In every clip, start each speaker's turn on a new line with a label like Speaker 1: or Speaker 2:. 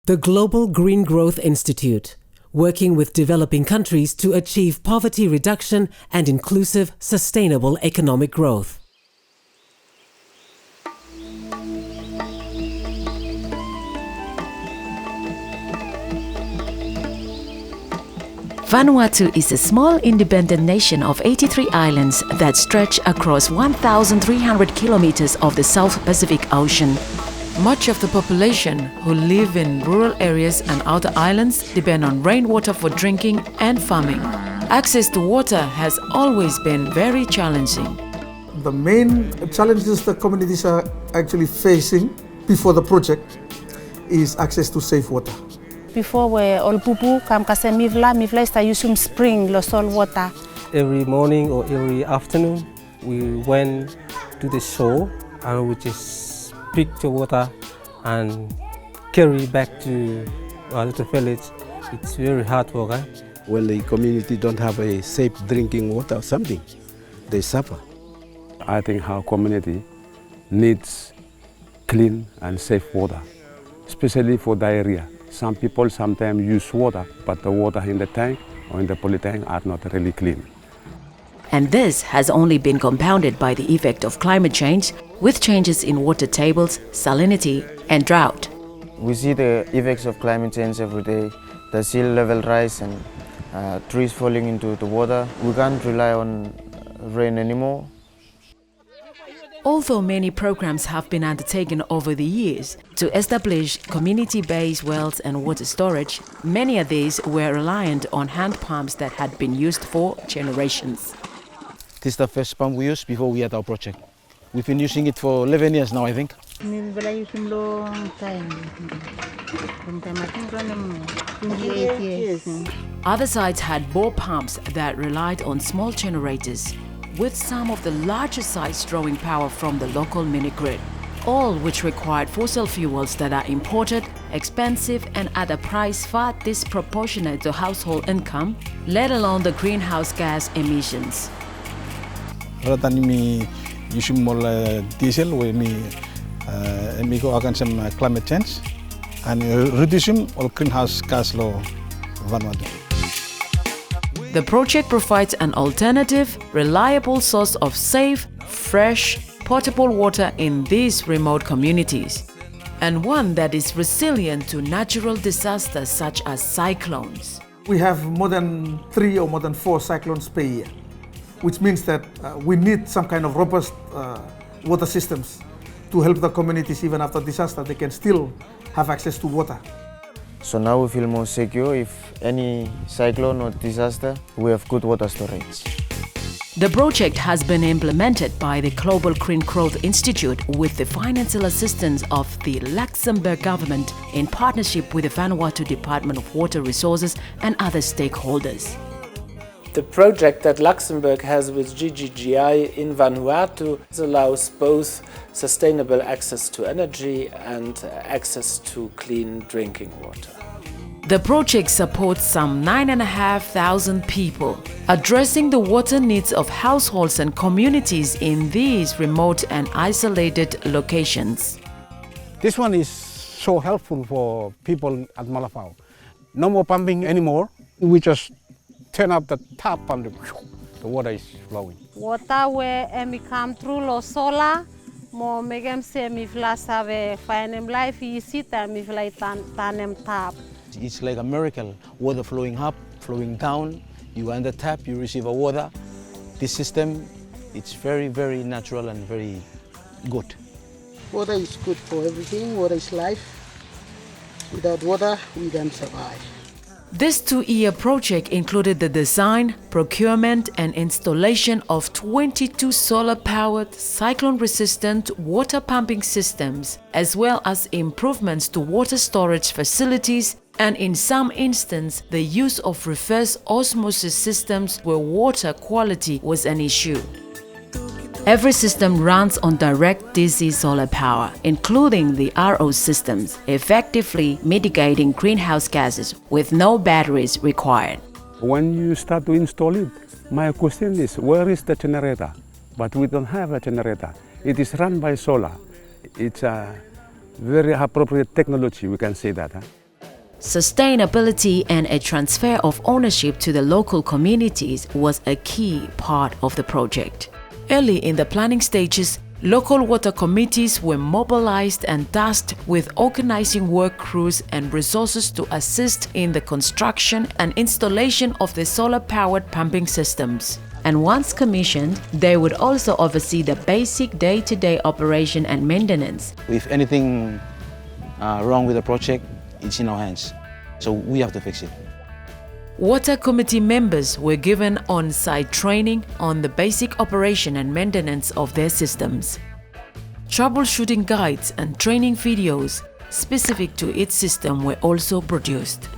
Speaker 1: The Global Green Growth Institute, working with developing countries to achieve poverty reduction and inclusive, sustainable economic growth.
Speaker 2: Vanuatu is a small independent nation of 83 islands that stretch across 1,300 kilometers of the South Pacific Ocean.
Speaker 3: Much of the population who live in rural areas and outer islands depend on rainwater for drinking and farming. Access to water has always been very challenging.
Speaker 4: The main challenges the communities are actually facing before the project is access to safe water.
Speaker 5: Before we all pupu kam kase mivla sta yusum spring lo sol water.
Speaker 6: Every morning or every afternoon we went to the shore and we just pick the water and carry back to our little village. It's very hard work.
Speaker 7: When the community don't have a safe drinking water or something, they suffer.
Speaker 8: I think our community needs clean and safe water, especially for diarrhea. Some people sometimes use water, but the water in the tank or in the polytank are not really clean.
Speaker 2: And this has only been compounded by the effect of climate change, with changes in water tables, salinity and drought.
Speaker 9: We see the effects of climate change every day, the sea level rise and trees falling into the water. We can't rely on rain anymore.
Speaker 2: Although many programs have been undertaken over the years to establish community-based wells and water storage, many of these were reliant on hand pumps that had been used for generations.
Speaker 10: This is the first pump we used before we had our project. We've been using it for 11 years now, I think.
Speaker 2: Other sites had bore pumps that relied on small generators, with some of the larger sites drawing power from the local mini-grid, all which required fossil fuels that are imported, expensive and at a price far disproportionate to household income, let alone the greenhouse gas emissions.
Speaker 10: Rather than me using more diesel, we go against some climate change and reducing all greenhouse gas law Vanuatu.
Speaker 3: The project provides an alternative, reliable source of safe, fresh, potable water in these remote communities, and one that is resilient to natural disasters such as cyclones.
Speaker 4: We have more than 3 or more than 4 cyclones per year, which means that we need some kind of robust water systems to help the communities. Even after disaster, they can still have access to water.
Speaker 9: So now we feel more secure. If any cyclone or disaster, we have good water storage.
Speaker 2: The project has been implemented by the Global Green Growth Institute with the financial assistance of the Luxembourg government in partnership with the Vanuatu Department of Water Resources and other stakeholders.
Speaker 11: The project that Luxembourg has with GGGI in Vanuatu allows both sustainable access to energy and access to clean drinking water.
Speaker 3: The project supports some 9,500 people, addressing the water needs of households and communities in these remote and isolated locations.
Speaker 12: This one is so helpful for people at Malafao. No more pumping anymore. We just turn up the tap and the water is flowing.
Speaker 5: Water where we come through lo solar, mo megem se mi vla save faenem life isita mi vla tanem tap.
Speaker 10: It's like a miracle. Water flowing up, flowing down. You under tap, you receive a water. This system, it's very, very natural and very good.
Speaker 13: Water is good for everything. Water is life. Without water, we don't survive.
Speaker 3: This 2-year project included the design, procurement and installation of 22 solar-powered, cyclone-resistant water pumping systems, as well as improvements to water storage facilities and in some instances the use of reverse osmosis systems where water quality was an issue. Every system runs on direct DC solar power, including the RO systems, effectively mitigating greenhouse gases with no batteries required.
Speaker 8: When you start to install it, my question is, where is the generator? But we don't have a generator. It is run by solar. It's a very appropriate technology, we can say that.
Speaker 2: Sustainability and a transfer of ownership to the local communities was a key part of the project. Early in the planning stages, local water committees were mobilized and tasked with organizing work crews and resources to assist in the construction and installation of the solar-powered pumping systems. And once commissioned, they would also oversee the basic day-to-day operation and maintenance.
Speaker 14: If anything wrong with the project, it's in our hands, so we have to fix it.
Speaker 2: Water committee members were given on-site training on the basic operation and maintenance of their systems. Troubleshooting guides and training videos specific to each system were also produced.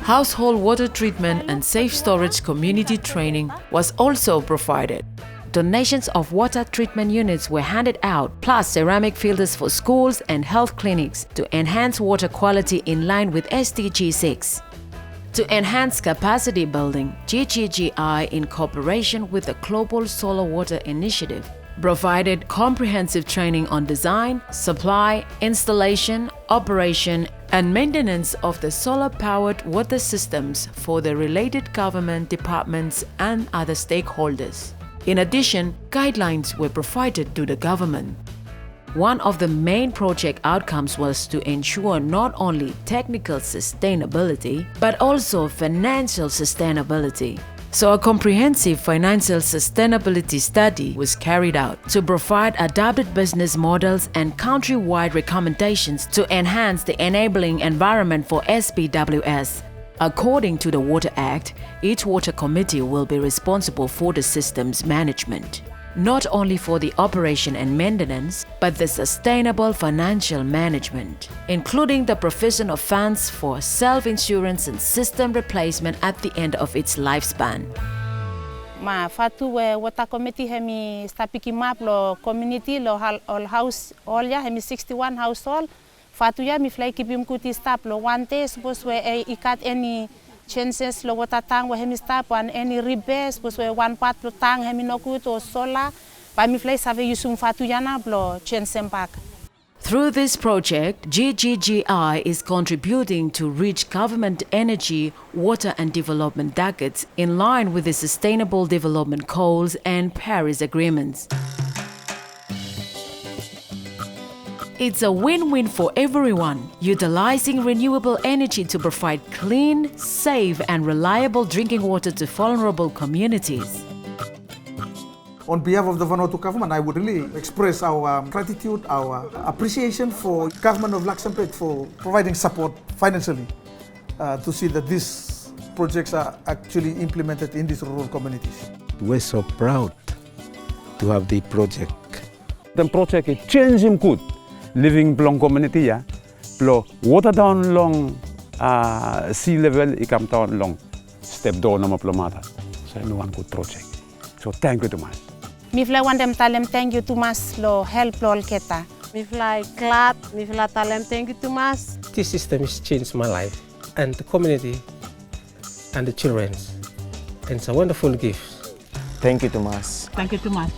Speaker 2: Household water treatment and safe storage community training was also provided. Donations of water treatment units were handed out, plus ceramic filters for schools and health clinics to enhance water quality in line with SDG 6. To enhance capacity building, GGGI, in cooperation with the Global Solar Water Initiative, provided comprehensive training on design, supply, installation, operation, and maintenance of the solar-powered water systems for the related government departments and other stakeholders. In addition, guidelines were provided to the government. One of the main project outcomes was to ensure not only technical sustainability, but also financial sustainability. So a comprehensive financial sustainability study was carried out to provide adapted business models and country-wide recommendations to enhance the enabling environment for SPWS. According to the Water Act, each water committee will be responsible for the system's management, not only for the operation and maintenance, but the sustainable financial management, including the provision of funds for self-insurance and system replacement at the end of its lifespan.
Speaker 5: Ma fatu water committee hemi stapiki map lo community lo all house all ya hemi 61 household. Fatu ya mi fly kipim kuti stop lo one day suppose we ikat any chances lo water tank we hemi stop and any repairs suppose we one part lo tank hemi no kut o solar pa mi fly save yusum fatu ya na blo chances back.
Speaker 2: Through this project, GGGI is contributing to reach government energy, water and development targets in line with the Sustainable Development Goals and Paris Agreements. It's a win-win for everyone, utilizing renewable energy to provide clean, safe and reliable drinking water to vulnerable communities.
Speaker 4: On behalf of the Vanuatu government, I would really express our gratitude, our appreciation for Government of Luxembourg for providing support financially to see that these projects are actually implemented in these rural communities.
Speaker 7: We're so proud to have the project.
Speaker 8: The project is changing good. Living long community, yeah, blow water down long sea level, it come down long step down no plomata. So no one good project. So thank you too much.
Speaker 5: Mi fly one them talem thank you too much lo help lo keta.
Speaker 3: Mi fly glad, mi fly talem thank you too much.
Speaker 6: This system has changed my life and the community and the children. And it's a wonderful gift.
Speaker 9: Thank you too much.
Speaker 3: Thank you too much.